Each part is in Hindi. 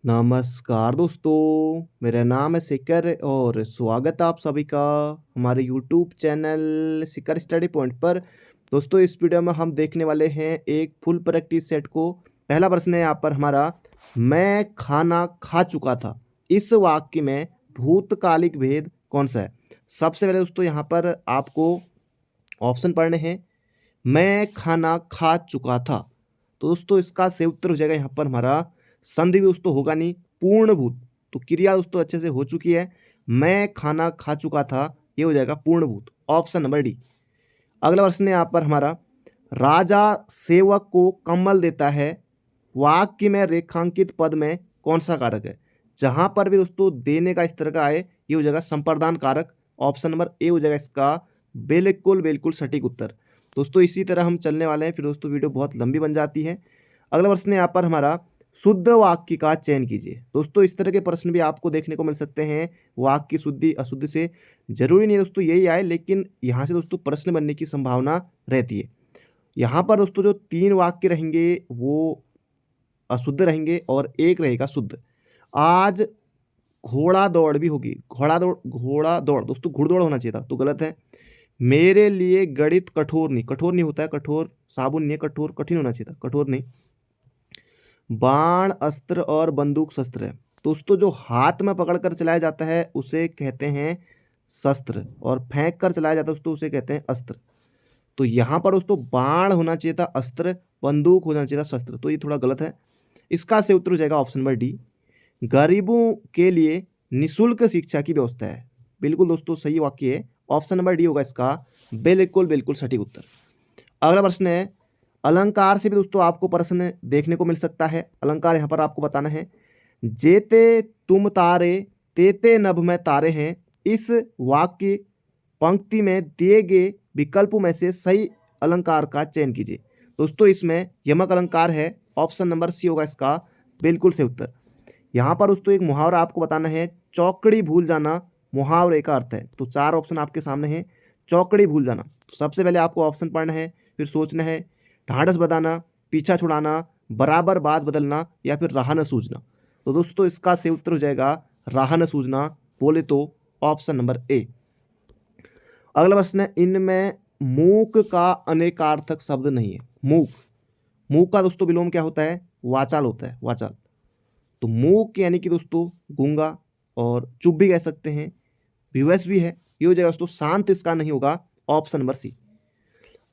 नमस्कार दोस्तों, मेरा नाम है शिखर और स्वागत है आप सभी का हमारे यूट्यूब चैनल शिखर स्टडी पॉइंट पर। दोस्तों, इस वीडियो में हम देखने वाले हैं एक फुल प्रैक्टिस सेट को। पहला प्रश्न है यहाँ पर हमारा, मैं खाना खा चुका था, इस वाक्य में भूतकालिक भेद कौन सा है। सबसे पहले दोस्तों यहाँ पर आपको ऑप्शन पढ़ने हैं। मैं खाना खा चुका था, तो दोस्तों इसका सही उत्तर हो जाएगा यहाँ पर हमारा संधि दोस्तों होगा नहीं, पूर्णभूत। तो क्रिया दोस्तों अच्छे से हो चुकी है, मैं खाना खा चुका था, ये हो जाएगा पूर्णभूत, ऑप्शन नंबर डी। अगला प्रश्न है यहाँ पर हमारा, राजा सेवक को कम्बल देता है, वाक्य में रेखांकित पद में कौन सा कारक है। जहां पर भी दोस्तों देने का इस तरह का आए, ये हो जाएगा संप्रदान कारक, ऑप्शन नंबर ए हो जाएगा इसका बिल्कुल बिल्कुल सटीक उत्तर। दोस्तों इसी तरह हम चलने वाले हैं, फिर दोस्तों वीडियो बहुत लंबी बन जाती है। अगला प्रश्न है यहाँ पर हमारा, शुद्ध वाक्य का चयन कीजिए। दोस्तों इस तरह के प्रश्न भी आपको देखने को मिल सकते हैं, वाक्य की शुद्धि अशुद्धि से जरूरी नहीं है दोस्तों यही आए, लेकिन यहाँ से दोस्तों प्रश्न बनने की संभावना रहती है। यहाँ पर दोस्तों जो 3 वाक्य रहेंगे वो अशुद्ध रहेंगे और एक रहेगा शुद्ध। आज घोड़ा दौड़ भी होगी, घोड़ा दौड़ दोस्तों घुड़दौड़ होना चाहिए था, तो गलत है। मेरे लिए गणित कठोर नहीं होता है, कठोर साबुन नहीं है, कठोर कठिन होना चाहिए था, कठोर नहीं। बाण अस्त्र और बंदूक शस्त्र है, दोस्तों जो हाथ में पकड़कर चलाया जाता है उसे कहते हैं शस्त्र, और फेंक कर चलाया जाता है दोस्तों उसे कहते हैं अस्त्र। तो यहाँ पर दोस्तों बाण होना चाहिए था अस्त्र, बंदूक होना चाहिए था शस्त्र, तो ये थोड़ा गलत है। इसका सही उत्तर हो जाएगा ऑप्शन नंबर डी, गरीबों के लिए निःशुल्क शिक्षा की व्यवस्था है। बिल्कुल दोस्तों सही वाक्य है, ऑप्शन नंबर डी होगा इसका बिल्कुल बिल्कुल सटीक उत्तर। अगला प्रश्न है, अलंकार से भी दोस्तों आपको प्रश्न देखने को मिल सकता है। अलंकार यहाँ पर आपको बताना है, जेते तुम तारे तेते नभ में तारे हैं, इस वाक्य पंक्ति में दिए गए विकल्पों में से सही अलंकार का चयन कीजिए। दोस्तों इसमें यमक अलंकार है, ऑप्शन नंबर सी होगा इसका बिल्कुल सही उत्तर। यहाँ पर दोस्तों एक मुहावरा आपको बताना है, चौकड़ी भूल जाना मुहावरे का अर्थ है। तो 4 ऑप्शन आपके सामने हैं, चौकड़ी भूल जाना, तो सबसे पहले आपको ऑप्शन पढ़ना है, फिर सोचना है, ढाढ़स बधाना, पीछा छुड़ाना, बराबर बात बदलना, या फिर राह न सूझना। तो दोस्तों इसका सही उत्तर हो जाएगा राह न सूझना, बोले तो ऑप्शन नंबर ए। अगला प्रश्न है, इनमें मूक का अनेकार्थक शब्द नहीं है। मूक का दोस्तों विलोम क्या होता है, वाचाल होता है, वाचाल। तो मूक यानी कि दोस्तों गूंगा, और चुप भी कह सकते हैं, विवश भी है, ये हो जाएगा दोस्तों शांत, इसका नहीं होगा, ऑप्शन नंबर सी।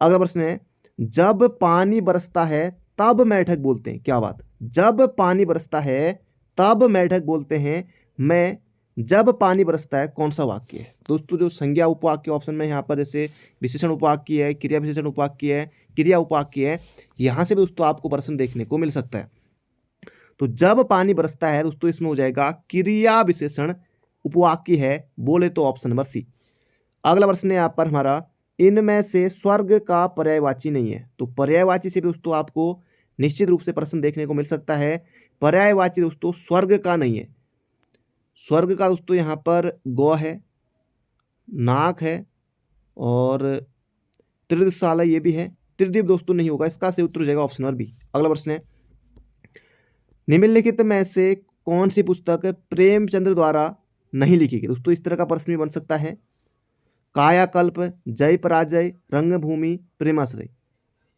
अगला प्रश्न है, जब पानी बरसता है तब मेढक बोलते हैं, क्या बात, जब पानी बरसता है तब मेढक बोलते हैं, मैं जब पानी बरसता है कौन सा वाक्य है। दोस्तों जो संज्ञा उपवाक्य ऑप्शन में यहाँ पर जैसे विशेषण उपवाक्य है, क्रिया विशेषण उपवाक्य है, क्रिया उपवाक्य है, यहाँ से भी दोस्तों आपको प्रश्न देखने को मिल सकता है। तो जब पानी बरसता है दोस्तों इसमें हो जाएगा क्रिया विशेषण उपवाक्य है, बोले तो ऑप्शन नंबर सी। अगला प्रश्न है यहाँ पर हमारा, इनमें से स्वर्ग का पर्यायवाची नहीं है। तो पर्यायवाची से भी दोस्तों आपको निश्चित रूप से प्रश्न देखने को मिल सकता है। पर्यायवाची दोस्तों स्वर्ग का नहीं है, स्वर्ग का दोस्तों यहाँ पर गौ है, नाक है, और त्रिदशाला ये भी है, त्रिदीप दोस्तों नहीं होगा, इसका सही उत्तर हो जाएगा ऑप्शन नंबर बी। अगला प्रश्न है, निम्नलिखित में से कौन सी पुस्तक प्रेमचंद्र द्वारा नहीं लिखी गई। दोस्तों इस तरह का प्रश्न भी बन सकता है, कायाकल्प, जय पराजय, रंगभूमि, प्रेमाश्रय।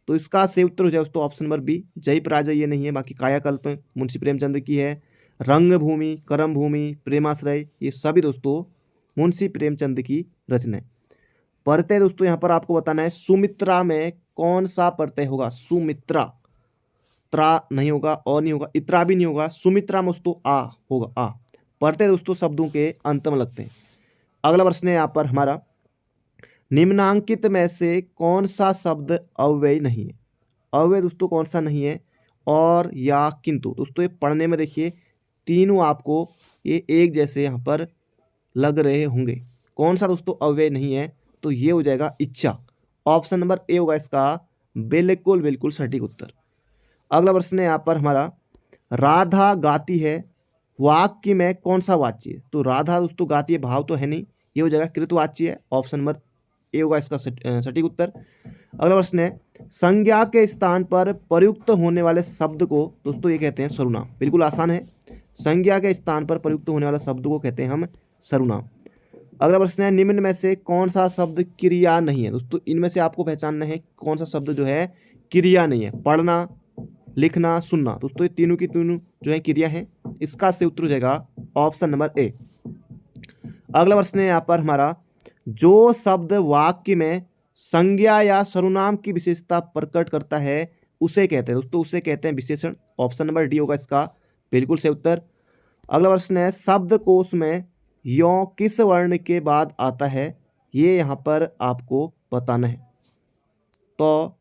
तो इसका सही उत्तर हो जाए दोस्तों ऑप्शन नंबर बी, जय पराजय ये नहीं है, बाकी कायाकल्प मुंशी प्रेमचंद की है, रंगभूमि, करमभूमि, प्रेमाश्रय ये सभी दोस्तों मुंशी प्रेमचंद की रचना है। प्रत्यय दोस्तों यहाँ पर आपको बताना है, सुमित्रा में कौन सा प्रत्यय होगा, सुमित्रा, त्रा नहीं होगा, और नहीं होगा, इत्रा भी नहीं होगा, सुमित्रा में दोस्तों आ होगा, आ। प्रत्यय दोस्तों शब्दों के अंत में लगते हैं। अगला प्रश्न है यहाँ पर हमारा, निम्नांकित में से कौन सा शब्द अव्यय नहीं है। अव्यय दोस्तों कौन सा नहीं है, और या किंतु। दोस्तों ये पढ़ने में देखिए तीनों आपको ये एक जैसे यहाँ पर लग रहे होंगे, कौन सा दोस्तों अव्यय नहीं है, तो ये हो जाएगा इच्छा, ऑप्शन नंबर ए होगा इसका बिल्कुल बिल्कुल सटीक उत्तर। अगला प्रश्न है यहाँ पर हमारा, राधा गाती है, वाक्य में कौन सा वाच्य है। तो राधा दोस्तों गाती है, भाव तो है नहीं, ये हो जाएगा कृतवाच्य है, ऑप्शन नंबर ए होगा इसका सटीक उत्तर। अगला प्रश्न है, संज्ञा के स्थान पर प्रयुक्त होने वाले शब्द को दोस्तों ये कहते हैं सर्वनाम। बिल्कुल आसान है, संज्ञा के स्थान पर प्रयुक्त होने वाला शब्द को कहते हैं हम सर्वनाम। अगला प्रश्न है, निम्न में से कौन सा शब्द क्रिया नहीं है। दोस्तों इनमें से आपको पहचानना है कौन सा शब्द जो है क्रिया नहीं है। पढ़ना, लिखना, सुनना, दोस्तों ये तीनों की तीनों जो है क्रिया है। इसका से उत्तर हो जाएगा ऑप्शन नंबर ए। अगला प्रश्न है यहाँ पर हमारा, जो शब्द वाक्य में संज्ञा या सर्वनाम की विशेषता प्रकट करता है उसे कहते हैं। दोस्तों उसे कहते हैं विशेषण। ऑप्शन नंबर डी होगा इसका बिल्कुल सही उत्तर। अगला प्रश्न है, शब्दकोश में यों किस वर्ण के बाद आता है, ये यहाँ पर आपको बताना है। तो,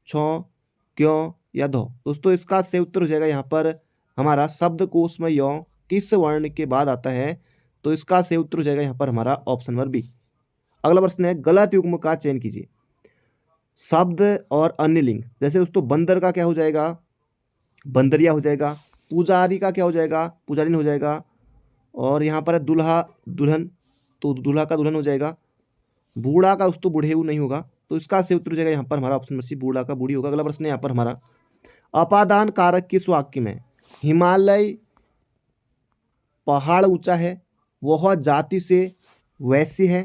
छो, क्यों या धो। दोस्तों इसका सही उत्तर हो जाएगा यहाँ पर हमारा, शब्दकोश में यों किस वर्ण के बाद आता है, तो इसका सही उत्तर हो जाएगा यहाँ पर हमारा ऑप्शन नंबर बी। अगला प्रश्न है, गलत युग्म का चयन कीजिए। शब्द और अन्य लिंग, जैसे दोस्तों बंदर का क्या हो जाएगा, बंदरिया हो जाएगा। पुजारी का क्या हो जाएगा, पुजारिन हो जाएगा। और यहाँ पर है दूल्हा, दुल्हन, तो दूल्हा का दुल्हन हो जाएगा। बूढ़ा का दोस्तों बुढ़ेऊ नहीं होगा, तो इसका सही उत्तर हो जाएगा यहाँ पर हमारा ऑप्शन नंबर सी, बूढ़ा का बूढ़ी होगा। अगला प्रश्न है यहाँ पर हमारा, अपादान कारक किस वाक्य में हिमालय पहाड़ ऊंचा है, वह जाति से वैश्य है,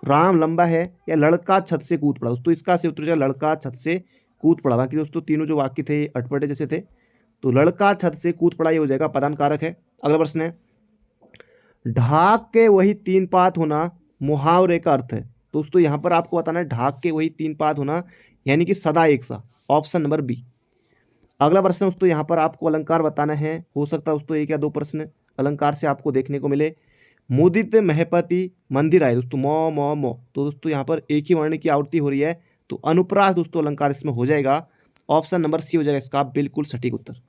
राम लंबा है, या लड़का छत से कूद पड़ा। दोस्तों इसका सही उत्तर हो जाएगा लड़का छत से कूद पड़ा। बाकी दोस्तों तीनों जो वाक्य थे अटपटे जैसे थे, तो लड़का छत से कूद पड़ा ये हो जाएगा अपादान कारक है। अगला प्रश्न है, ढाक के वही तीन पात होना मुहावरे का अर्थ है। दोस्तों यहाँ पर आपको बताना है ढाक के वही तीन पात होना यानी कि सदा एक सा। Option number B. अगला प्रश्न दोस्तों यहाँ पर आपको अलंकार बताना है। हो सकता है दोस्तों एक या दो प्रश्न अलंकार से आपको देखने को मिले। मुदित महपति मंदिर आए, दोस्तों मो मो मो, तो दोस्तों यहाँ पर एक ही वर्ण की आवृत्ति हो रही है, तो अनुप्रास दोस्तों अलंकार इसमें हो जाएगा। ऑप्शन नंबर सी हो जाएगा इसका बिल्कुल सटीक उत्तर।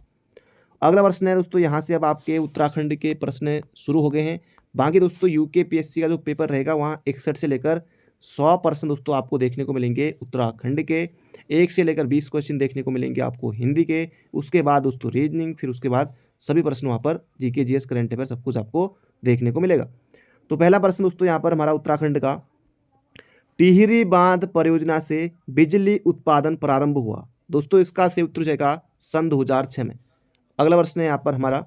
अगला प्रश्न है दोस्तों, यहाँ से अब आपके उत्तराखंड के प्रश्न शुरू हो गए हैं। बाकी दोस्तों यूकेपीएससी का जो पेपर रहेगा वहाँ 61 से लेकर 100% दोस्तों आपको देखने को मिलेंगे उत्तराखंड के। 1 से लेकर 20 क्वेश्चन देखने को मिलेंगे आपको हिंदी के। उसके बाद दोस्तों रीजनिंग, फिर उसके बाद सभी प्रश्न वहाँ पर जीके जीएस करंट अफेयर सब कुछ आपको देखने को मिलेगा। तो पहला प्रश्न दोस्तों यहाँ पर हमारा उत्तराखंड का, टिहरी बांध परियोजना से बिजली उत्पादन प्रारंभ हुआ। दोस्तों इसका सही उत्तर जाएगा सन 2006 में। अगला प्रश्न है यहाँ पर हमारा,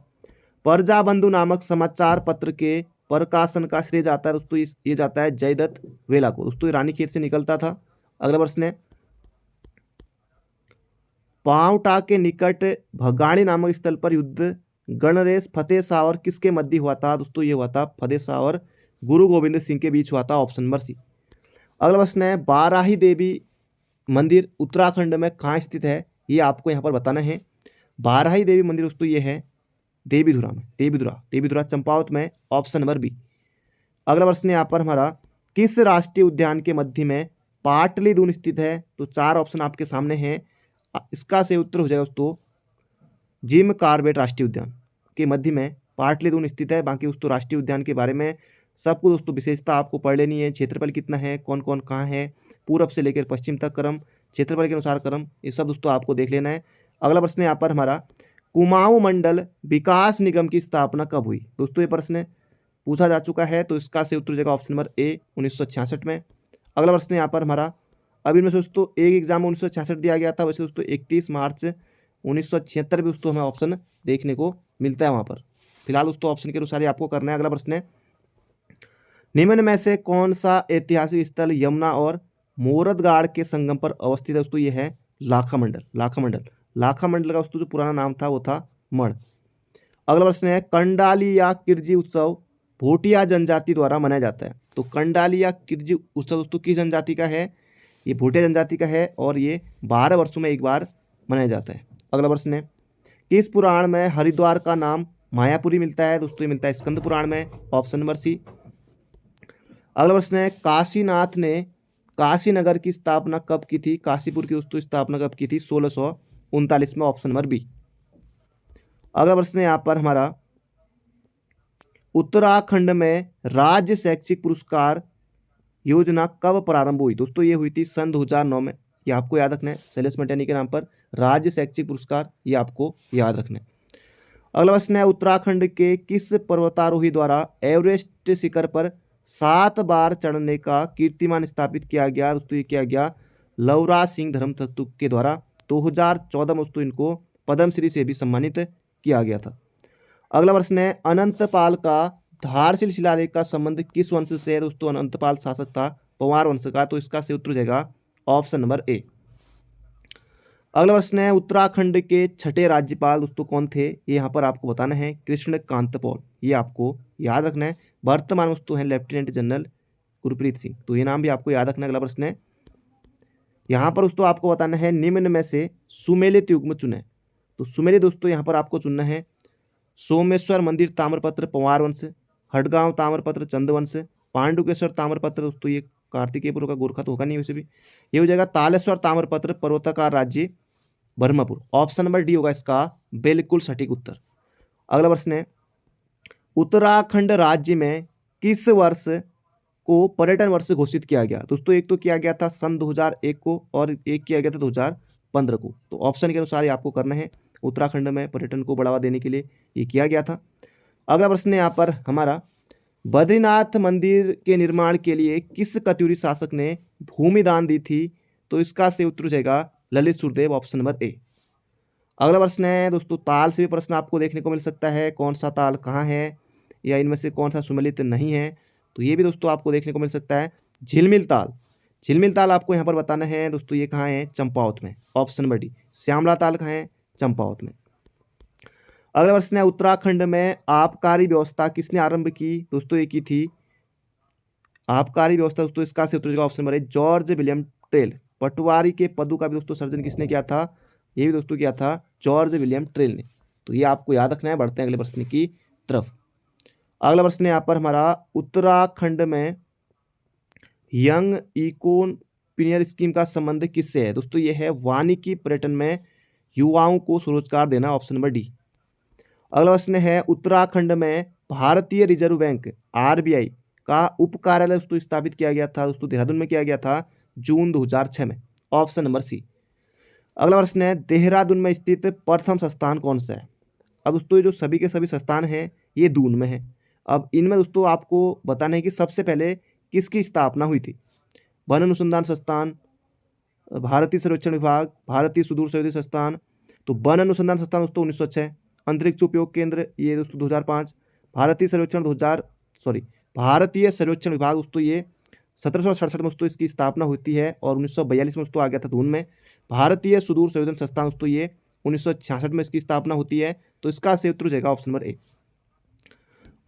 प्रजाबंधु नामक समाचार पत्र के प्रकाशन का श्रेय जाता है। दोस्तों ये जाता है जयदत्त वेला को। दोस्तों ये रानीखेत से निकलता था। अगला प्रश्न है, पांवटा के निकट भगाड़ी नामक स्थल पर युद्ध गणरेश फतेह शाह और किसके मध्य हुआ था। दोस्तों ये हुआ था फतेह शाह और गुरु गोविंद सिंह के बीच हुआ था। Option number C. अगला प्रश्न है, बाराही देवी मंदिर उत्तराखंड में कहाँ स्थित है, ये आपको यहाँ पर बताना है। बाराही देवी मंदिर दोस्तों ये है देवीधुरा में, देवीधुरा चंपावत में। Option number B. अगला प्रश्न यहाँ पर हमारा, किस राष्ट्रीय उद्यान के मध्य में पाटलिदून स्थित है। तो 4 ऑप्शन आपके सामने हैं। इसका सही उत्तर हो जाएगा दोस्तों जिम कार्बेट राष्ट्रीय उद्यान के मध्य में पाटलिदून स्थित है। बाकी दोस्तों राष्ट्रीय उद्यान के बारे में सबको दोस्तों विशेषता आपको पढ़ लेनी है। क्षेत्रफल कितना है, कौन कौन कहाँ है, पूरब से लेकर पश्चिम तक क्रम, क्षेत्रफल के अनुसार क्रम, ये सब दोस्तों आपको देख लेना है। अगला प्रश्न यहाँ पर हमारा, कुमाऊं मंडल विकास निगम की स्थापना कब हुई। दोस्तों ये प्रश्न पूछा जा चुका है, तो इसका सही उत्तर हो जाएगा ऑप्शन नंबर ए 1966 में। अगला प्रश्न यहाँ पर हमारा, अभी इनमें से दोस्तों एक एग्जाम में 1966 दिया गया था, वैसे दोस्तों 31 मार्च 1976 भी दोस्तों हमें ऑप्शन देखने को मिलता है वहाँ पर। फिलहाल दोस्तों ऑप्शन के अनुसार ही आपको करना है। अगला प्रश्न है, निम्न में से कौन सा ऐतिहासिक स्थल यमुना और मोरदगाड़ के संगम पर अवस्थित है। दोस्तों ये है लाखा मंडल का दोस्तों जो पुराना नाम था वो था मण। अगला प्रश्न है, कंडाली या किरजी उत्सव भोटिया जनजाति द्वारा मनाया जाता है। तो कंडाली या किरजी उत्सव दोस्तों किस जनजाति का है, ये भोटिया जनजाति का है और ये 12 वर्षों में एक बार मनाया जाता है। अगला प्रश्न है, किस पुराण में हरिद्वार का नाम मायापुरी मिलता है। दोस्तों ये मिलता है स्कंद पुराण में। Option number C. अगला प्रश्न है, काशीनाथ ने काशीनगर की स्थापना कब की थी। काशीपुर की दोस्तों स्थापना कब की थी, 1639 में। Option number B. अगला प्रश्न है यहाँ पर हमारा, उत्तराखंड में राज्य शैक्षिक पुरस्कार योजना कब प्रारंभ हुई। दोस्तों ये हुई थी सन 2009 में। ये आपको याद रखना है, शैलेश मैटानी के नाम पर राज्य शैक्षिक पुरस्कार, ये आपको याद रखना है। अगला प्रश्न है, उत्तराखंड के किस पर्वतारोही द्वारा एवरेस्ट शिखर पर 7 बार चढ़ने का कीर्तिमान स्थापित किया गया। दोस्तों ये किया गया लवराज सिंह धर्मतत्व के द्वारा। 2014 में दोस्तों इनको पद्मश्री से भी सम्मानित किया गया था। अगला प्रश्न है अनंतपाल का धारशिल शिलालेख का संबंध किस वंश से है? दोस्तों अनंतपाल शासक था पंवार वंश का, तो इसका सही उत्तर हो जाएगा ऑप्शन नंबर ए। अगला प्रश्न है उत्तराखंड के छठे राज्यपाल दोस्तों कौन थे? ये यहाँ पर आपको बताना है कृष्णकांत पॉल, ये आपको याद रखना है। वर्तमान में दोस्तों है लेफ्टिनेंट जनरल गुरप्रीत सिंह, तो ये नाम भी आपको याद रखना है। अगला प्रश्न है यहाँ पर दोस्तों आपको बताना है निम्न में से सुमेलित युग्म चुने, तो सुमेलित दोस्तों यहाँ पर आपको चुनना है सोमेश्वर मंदिर ताम्रपत्र पंवार वंश, हडगांव ताम्रपत्र चंदवंश, पांडुकेश्वर ताम्रपत्र दोस्तों ये कार्तिकेयपुर का गोरखा तो होगा नहीं वैसे भी, ये हो जाएगा तालेश्वर ताम्रपत्र पर्वताकार राज्य बर्मापुर। ऑप्शन नंबर डी होगा इसका बिल्कुल सटीक उत्तर। अगला प्रश्न है उत्तराखंड राज्य में किस वर्ष को पर्यटन वर्ष घोषित किया गया? दोस्तों एक तो किया गया था सन 2001 को और एक किया गया था 2015 को, तो ऑप्शन के अनुसार ये आपको करना है। उत्तराखंड में पर्यटन को बढ़ावा देने के लिए ये किया गया था। अगला प्रश्न है यहाँ पर हमारा बद्रीनाथ मंदिर के निर्माण के लिए किस कत्यूरी शासक ने भूमि दान दी थी? तो इसका सही उत्तर हो जाएगा Lalit Surdev, option number A. अगला प्रश्न है दोस्तों ताल से भी प्रश्न आपको देखने को मिल सकता है, कौन सा ताल कहाँ है या इनमें से कौन सा सुमेलित नहीं है, तो ये भी दोस्तों आपको देखने को मिल सकता है झिलमिल ताल। झिलमिल ताल आपको यहाँ पर बताना है दोस्तों ये कहाँ है? चंपावत में, ऑप्शन नंबर डी। श्यामला ताल कहाँ है? चंपावत में। अगला प्रश्न है उत्तराखंड में आबकारी व्यवस्था किसने आरंभ की? दोस्तों ये की थी आबकारी व्यवस्था दोस्तों, इसका सही उत्तर option number A George William Traill. Patwari के पदों का भी दोस्तों सर्जन किसने किया था? ये भी दोस्तों किया था जॉर्ज विलियम ट्रेल ने, तो ये आपको याद रखना है। बढ़ते हैं अगले प्रश्न की तरफ। अगला प्रश्न है यहाँ पर हमारा उत्तराखंड में यंग इकोनप्रेन्योर स्कीम का संबंध किससे है? दोस्तों ये है वानिकी पर्यटन में युवाओं को स्वरोजगार देना, ऑप्शन नंबर डी। अगला प्रश्न है उत्तराखंड में भारतीय रिजर्व बैंक आरबीआई का उप कार्यालय दोस्तों स्थापित किया गया था, दोस्तों देहरादून में किया गया था जून 2006 में, ऑप्शन नंबर सी। अगला प्रश्न है देहरादून में स्थित प्रथम संस्थान कौन सा है? अब दोस्तों ये जो सभी के सभी संस्थान हैं ये दून में है। अब इनमें दोस्तों आपको बताना है कि सबसे पहले किसकी स्थापना हुई थी। वन अनुसंधान संस्थान, भारतीय सर्वेक्षण विभाग, भारतीय सुदूर संवेदी संस्थान, तो वन अनुसंधान संस्थान दोस्तों 1906, अंतरिक्ष उपयोग केंद्र ये दोस्तों 2005, भारतीय सर्वेक्षण विभाग दोस्तों ये 1767 में दोस्तों इसकी स्थापना होती है और 1942 में दोस्तों आ गया था दून में। भारतीय सुदूर संवेदन संस्थान दोस्तों ये 1966 में इसकी स्थापना होती है, तो इसका सही उत्तर हो जाएगा ऑप्शन नंबर ए।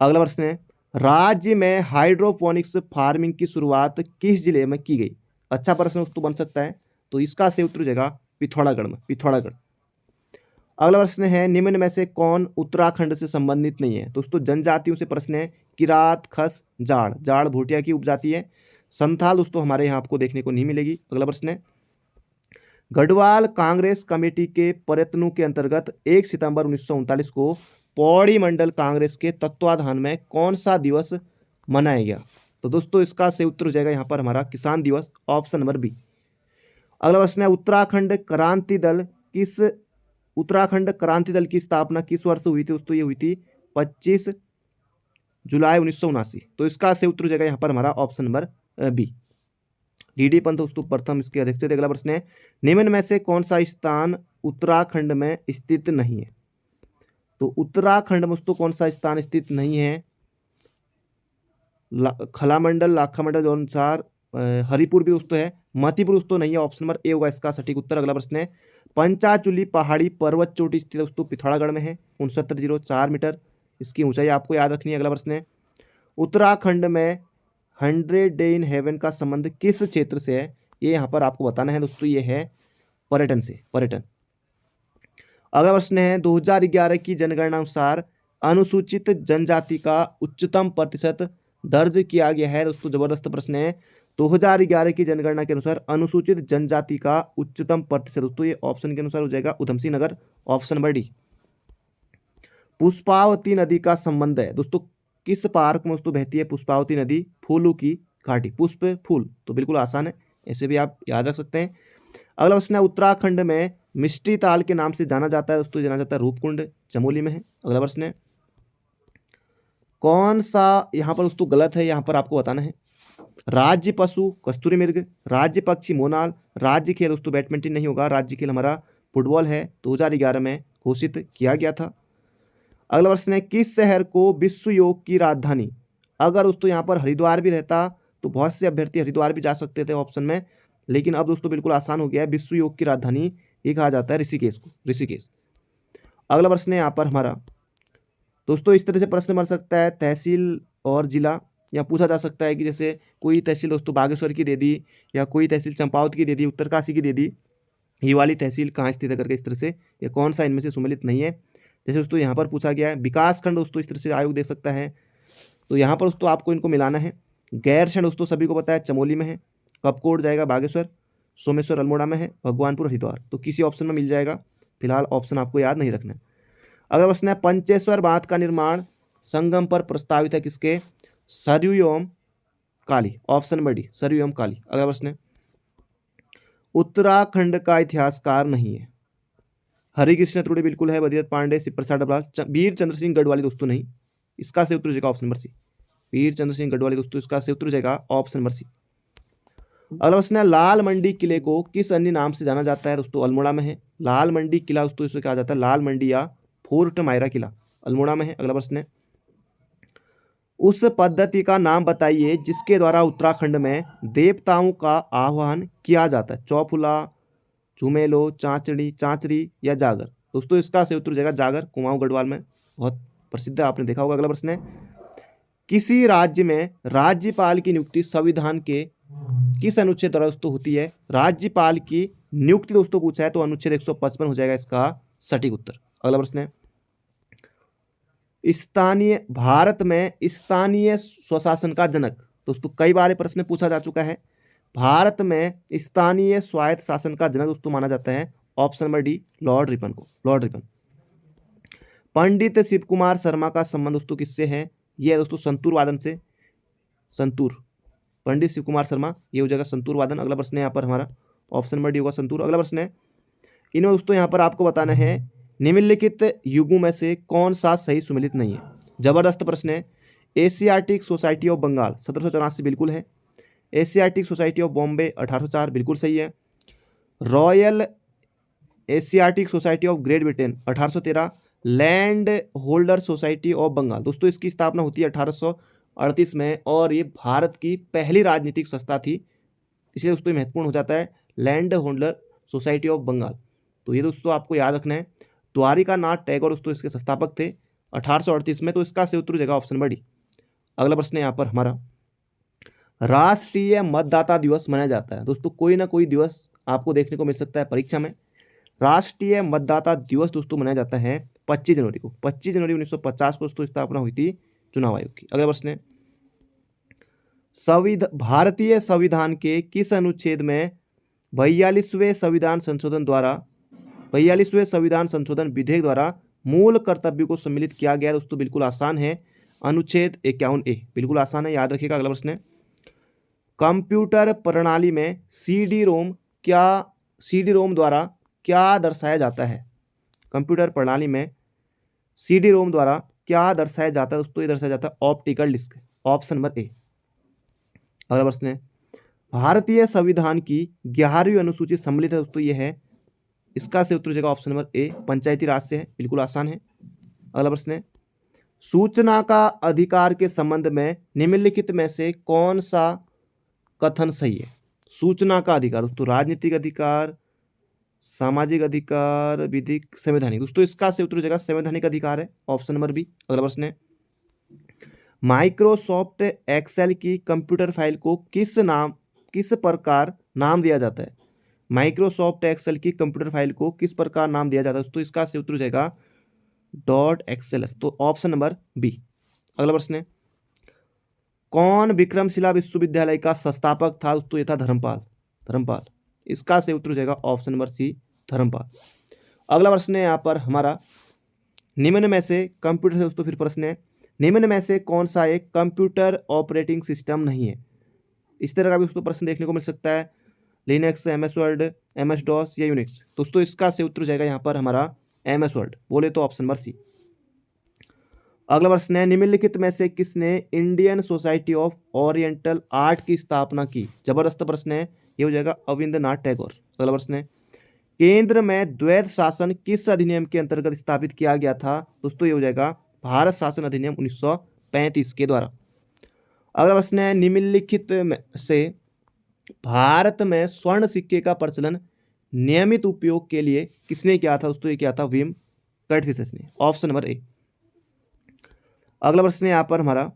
अगला प्रश्न है राज्य में हाइड्रोपोनिक्स फार्मिंग की शुरुआत किस जिले में की गई? अच्छा प्रश्न दोस्तों बन सकता है, तो इसका सही उत्तर हो जाएगा पिथौरागढ़ में, पिथौरागढ़। अगला प्रश्न है निम्न में से कौन उत्तराखंड से संबंधित नहीं है? दोस्तों जनजातियों से प्रश्न है किरात, खस, जाड़, जाड़ भूटिया की उपजाति है। संथाल दोस्तों हमारे यहाँ आपको देखने को नहीं मिलेगी। अगला प्रश्न है गढ़वाल कांग्रेस कमेटी के प्रयत्नों के अंतर्गत 1 सितंबर 1939 को पौड़ी मंडल कांग्रेस के तत्वाधान में कौन सा दिवस मनाया गया? तो दोस्तों इसका सही उत्तर हो जाएगा यहाँ पर हमारा किसान दिवस, ऑप्शन नंबर बी। अगला प्रश्न है उत्तराखंड क्रांति दल की स्थापना किस वर्ष हुई थी? दोस्तों ये हुई थी 25 जुलाई 1979, तो इसका सही उत्तर हो जाएगा यहाँ पर हमारा option number B. DD Pant दोस्तों प्रथम इसके अध्यक्ष थे। अगला प्रश्न है निम्न में से कौन सा स्थान उत्तराखंड में स्थित नहीं है? तो उत्तराखंड में दोस्तों कौन सा स्थान स्थित नहीं है? खलामंडल, लाखामंडल के अनुसार हरिपुर भी दोस्तों है, मतिपुर दोस्तों नहीं है, ऑप्शन नंबर ए होगा इसका सटीक उत्तर। अगला प्रश्न है पंचाचूली पहाड़ी पर्वत चोटी स्थित दोस्तों पिथौरागढ़ में है, 6904 मीटर इसकी ऊंचाई आपको याद रखनी है। अगला प्रश्न है उत्तराखंड में 100 डे इन हेवन का संबंध किस क्षेत्र से है? ये यहाँ पर आपको बताना है दोस्तों, ये है पर्यटन से, पर्यटन। अगला प्रश्न है 2011 की जनगणना अनुसार अनुसूचित जनजाति का उच्चतम प्रतिशत दर्ज किया गया है। दोस्तों जबरदस्त प्रश्न है, 2011 की जनगणना के अनुसार अनुसूचित जनजाति का उच्चतम प्रतिशत दोस्तों ये ऑप्शन के अनुसार हो जाएगा Udham Singh Nagar, option number D. Pushpavati नदी का संबंध है दोस्तों किस पार्क में दोस्तों बहती है? पुष्पावती नदी फूलों की घाटी, पुष्प फूल, तो बिल्कुल आसान है, ऐसे भी आप याद रख सकते हैं। अगला प्रश्न है उत्तराखंड में मिष्टी ताल के नाम से जाना जाता है दोस्तों, जाना जाता है रूपकुंड, चमोली में है। अगला प्रश्न है कौन सा यहाँ पर दोस्तों गलत है, यहाँ पर आपको बताना है। राज्य पशु कस्तूरी मृग, राज्य पक्षी मोनाल, राज्य खेल दोस्तों बैडमिंटन नहीं होगा, राज्य खेल हमारा फुटबॉल है, 2011 में घोषित किया गया था। अगला प्रश्न है किस शहर को विश्व योग की राजधानी, अगर दोस्तों यहाँ पर हरिद्वार भी रहता तो बहुत से अभ्यर्थी हरिद्वार भी जा सकते थे ऑप्शन में, लेकिन अब दोस्तों बिल्कुल आसान हो गया है, विश्व योग की राजधानी ये कहा जाता है ऋषिकेश को, ऋषिकेश। अगला प्रश्न है यहाँ पर हमारा दोस्तों, इस तरह से प्रश्न बन सकता है तहसील और जिला, या पूछा जा सकता है कि जैसे कोई तहसील दोस्तों बागेश्वर की दे दी, या कोई तहसील चंपावत की दे दी, उत्तरकाशी की दे दी, ये वाली तहसील कहाँ स्थित है करके, इस तरह से ये कौन सा इनमें से सम्मिलित नहीं है। जैसे दोस्तों यहाँ पर पूछा गया है विकास खंड, दोस्तों इस तरह से आयोग दे सकता है, तो यहाँ पर दोस्तों आपको इनको मिलाना है। गैरसैंण दोस्तों सभी को पता है चमोली में है, कपकोट जाएगा बागेश्वर, सोमेश्वर अल्मोड़ा में है, भगवानपुर हरिद्वार, तो किसी ऑप्शन में मिल जाएगा, फिलहाल ऑप्शन आपको याद नहीं रखना है। अगला प्रश्न है पंचेश्वर बांध का निर्माण संगम पर प्रस्तावित है किसके, सरयू एवं काली, ऑप्शन नंबर डी सरयू एवं काली। अगला प्रश्न है उत्तराखंड का इतिहासकार नहीं है, हरिकृष्ण त्रुड़ी बिल्कुल है, बद्रीनाथ पांडे, शिव प्रसाद डबराल, वीर चंद्र सिंह गढ़वाली दोस्तों नहीं, इसका से उत्तर हो जाएगा ऑप्शन नंबर सी, वीर चंद्र सिंह गढ़वाली दोस्तों इसका से उत्तर हो जाएगा ऑप्शन नंबर सी। अगला प्रश्न है लाल मंडी किले को किस अन्य नाम से जाना जाता है, दोस्तों अल्मोड़ा में है लाल मंडी किला, दोस्तों इसे कहा जाता है लाल मंडी या फोर्ट मायरा किला, अल्मोड़ा में है। अगला प्रश्न है उस पद्धति का नाम बताइए जिसके द्वारा उत्तराखंड में देवताओं का आह्वान किया जाता है, चौफुला, झुमेलो, चांचड़ी, चांचरी या जागर, दोस्तों इसका से उत्तर हो जाएगा जागर, कुमाऊं गढ़वाल में बहुत प्रसिद्ध है, आपने देखा होगा। अगला प्रश्न है किसी राज्य में राज्यपाल की नियुक्ति संविधान के किस अनुच्छेद द्वारा दोस्तों होती है, राज्यपाल की नियुक्ति दोस्तों पूछा है तो अनुच्छेद 155 हो जाएगा इसका सटीक उत्तर। अगला प्रश्न है स्थानीय भारत में स्थानीय स्वशासन का जनक, दोस्तों कई बार प्रश्न पूछा जा चुका है, भारत में स्थानीय स्वायत्त शासन का जनक दोस्तों माना जाता है option number D Lord Ripon को, लॉर्ड रिपन। पंडित शिव कुमार शर्मा का संबंध दोस्तों किससे है, ये है दोस्तों संतूर वादन से, संतूर, पंडित शिव कुमार शर्मा ये हो जाएगा संतूर वादन। अगला प्रश्न है यहाँ पर हमारा ऑप्शन नंबर डी होगा संतूर। अगला प्रश्न है इनमें दोस्तों यहाँ पर आपको बताना है निम्नलिखित युगों में से कौन सा सही सुमेलित नहीं है, जबरदस्त प्रश्न है। एशियाटिक सोसाइटी ऑफ बंगाल 1784 बिल्कुल है, एशियाटिक सोसाइटी ऑफ बॉम्बे 1804 बिल्कुल सही है, Royal Asiatic Society of Great Britain 1813, Land Holder Society of Bengal दोस्तों इसकी स्थापना होती है 1838 में, और ये भारत की पहली राजनीतिक संस्था थी, इसलिए दोस्तों महत्वपूर्ण हो जाता है Land Holder Society of Bengal, तो ये दोस्तों आपको याद रखना है। द्वारिकानाथ टैगोर दोस्तों इसके संस्थापक थे 1838 में, तो इसका से उत्तर हो जाएगा ऑप्शन नंबर डी। अगला प्रश्न है यहाँ पर हमारा राष्ट्रीय मतदाता दिवस मनाया जाता है, दोस्तों कोई ना कोई दिवस आपको देखने को मिल सकता है परीक्षा में। राष्ट्रीय मतदाता दिवस दोस्तों मनाया जाता है 25 जनवरी को, 25 जनवरी 1950 को दोस्तों स्थापना हुई थी चुनाव आयोग की। अगला प्रश्न है भारतीय संविधान के किस अनुच्छेद में 42वें संविधान संशोधन विधेयक द्वारा मूल कर्तव्य को सम्मिलित किया गया है, दोस्तों बिल्कुल आसान है, अनुच्छेद 51A बिल्कुल आसान है, याद रखिएगा। अगला प्रश्न है कंप्यूटर प्रणाली में CD रोम द्वारा क्या दर्शाया जाता है, कंप्यूटर प्रणाली में CD रोम द्वारा क्या दर्शाया जाता है, दोस्तों ये दर्शाया जाता है optical disk, option number A. अगला प्रश्न है भारतीय संविधान की 11वीं अनुसूची सम्मिलित है, दोस्तों ये है, इसका से उत्तर हो जाएगा ऑप्शन नंबर ए, पंचायती राज से है, बिल्कुल आसान है। अगला प्रश्न है सूचना का अधिकार के संबंध में निम्नलिखित में से कौन सा कथन सही है, सूचना का अधिकार दोस्तों राजनीतिक अधिकार, सामाजिक अधिकार, विधिक, संवैधानिक, दोस्तों इसका से उत्तर हो जाएगा संवैधानिक अधिकार है, ऑप्शन नंबर बी। अगला प्रश्न है माइक्रोसॉफ्ट एक्सेल की कंप्यूटर फाइल को किस प्रकार नाम दिया जाता है, माइक्रोसॉफ्ट एक्सेल की कंप्यूटर फाइल को किस प्रकार नाम दिया जाता है, दोस्तों इसका से उत्तर हो जाएगा .xls, तो ऑप्शन नंबर बी। अगला प्रश्न है कौन विक्रमशिला विश्वविद्यालय का संस्थापक था, दोस्तों ये था धर्मपाल, इसका से उत्तर हो जाएगा ऑप्शन नंबर सी धर्मपाल। अगला प्रश्न है यहाँ पर हमारा निम्न में से कंप्यूटर से दोस्तों फिर प्रश्न है निम्न में से कौन सा एक कंप्यूटर ऑपरेटिंग सिस्टम नहीं है, इस तरह का भी दोस्तों प्रश्न देखने को मिल सकता है, Linux, MS Word, MS DOS या यूनिक्स, दोस्तों इसका से उत्तर हो जाएगा यहाँ पर हमारा MS वर्ड, बोले तो ऑप्शन नंबर सी। अगला प्रश्न है निम्नलिखित में से किसने Indian society of oriental art की स्थापना की, जबरदस्त प्रश्न है, ये हो जाएगा अविंद्रनाथ टैगोर। अगला प्रश्न है केंद्र में द्वैध शासन किस अधिनियम के अंतर्गत स्थापित किया गया था? दोस्तों ये हो जाएगा भारत शासन अधिनियम 1935 के द्वारा। अगला प्रश्न है, निम्नलिखित में से भारत में स्वर्ण सिक्के का प्रचलन नियमित उपयोग के लिए किसने किया था? दोस्तों ये किया था विलियम कर्टफिशर ने, ऑप्शन नंबर ए। अगला प्रश्न है यहाँ पर हमारा,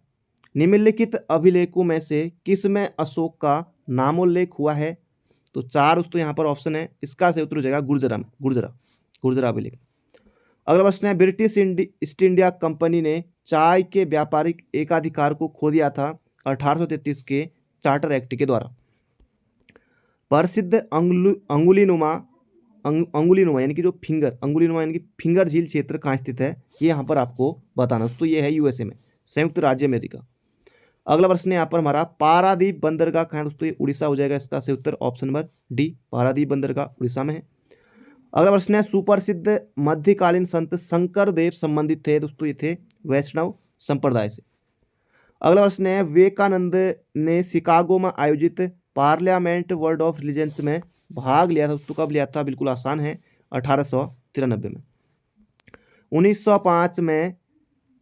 निम्नलिखित अभिलेखों में से किस में अशोक का नामोल्लेख हुआ है? तो 4 दोस्तों यहाँ पर ऑप्शन है, इसका सही उत्तर हो जाएगा गुर्जरा अभिलेख। अगला प्रश्न है, ब्रिटिश ईस्ट इंडिया कंपनी ने चाय के व्यापारिक एकाधिकार को खो दिया था 1833 के चार्टर एक्ट के द्वारा। प्रसिद्ध अंगुलीनुमा यानी कि जो अंगुलीनुमा यानी कि फिंगर झील क्षेत्र कहाँ स्थित है, ये यहाँ पर आपको बताना। दोस्तों ये है यूएसए में, संयुक्त राज्य अमेरिका। अगला प्रश्न है यहाँ पर हमारा, पारादीप बंदरगाह कहाँ है? दोस्तों ये उड़ीसा हो जाएगा, इसका सही उत्तर ऑप्शन नंबर डी, पारादीप बंदरगाह उड़ीसा में है। अगला प्रश्न है, सुप्रसिद्ध मध्यकालीन संत शंकर देव संबंधित थे? दोस्तों ये थे वैष्णव संप्रदाय से। अगला प्रश्न है, विवेकानंद ने शिकागो में आयोजित पार्लियामेंट वर्ल्ड ऑफ रिलीजन्स में भाग लिया था? दोस्तों कब लिया था? बिल्कुल आसान है, 1893 में। 1905 में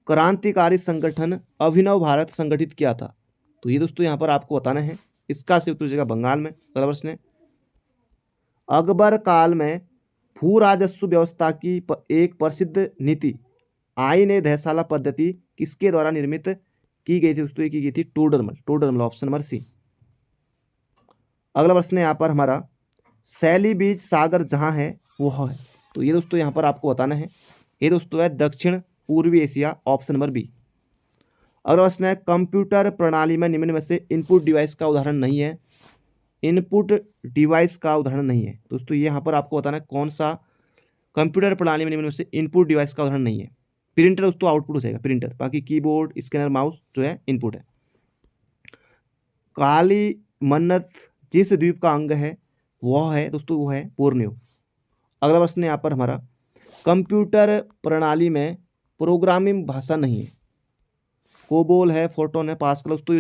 क्रांतिकारी संगठन अभिनव भारत संगठित किया था? तो ये दोस्तों यहाँ पर आपको बताना है, इसका सही उत्तर हो जाएगा बंगाल में। अगला प्रश्न है, अकबर काल में भू राजस्व व्यवस्था की एक प्रसिद्ध नीति आईन दहसाला पद्धति किसके द्वारा निर्मित की गई थी? दोस्तों ये की गई थी टोडरमल, ऑप्शन नंबर सी। अगला प्रश्न है यहाँ पर हमारा, सैली बीज सागर जहाँ है वो है? तो ये दोस्तों यहाँ पर आपको बताना है, ये दोस्तों है दक्षिण पूर्वी एशिया, ऑप्शन नंबर बी। अगला प्रश्न है, कंप्यूटर प्रणाली में निम्न में से इनपुट डिवाइस का उदाहरण नहीं है? इनपुट डिवाइस का उदाहरण नहीं है दोस्तों, ये यहाँ पर आपको बताना है कौन सा कंप्यूटर प्रणाली में निम्न में से इनपुट डिवाइस का उदाहरण नहीं है? प्रिंटर दोस्तों आउटपुट हो जाएगा प्रिंटर, बाकी कीबोर्ड स्कैनर माउस जो है इनपुट है। काली मन्नत जिस द्वीप का अंग है वह है? दोस्तों वो है बोर्नियो। अगला प्रश्न यहाँ पर हमारा, कंप्यूटर प्रणाली में प्रोग्रामिंग भाषा नहीं है? कोबोल है, फोर्टोन है, पास्कल। दोस्तों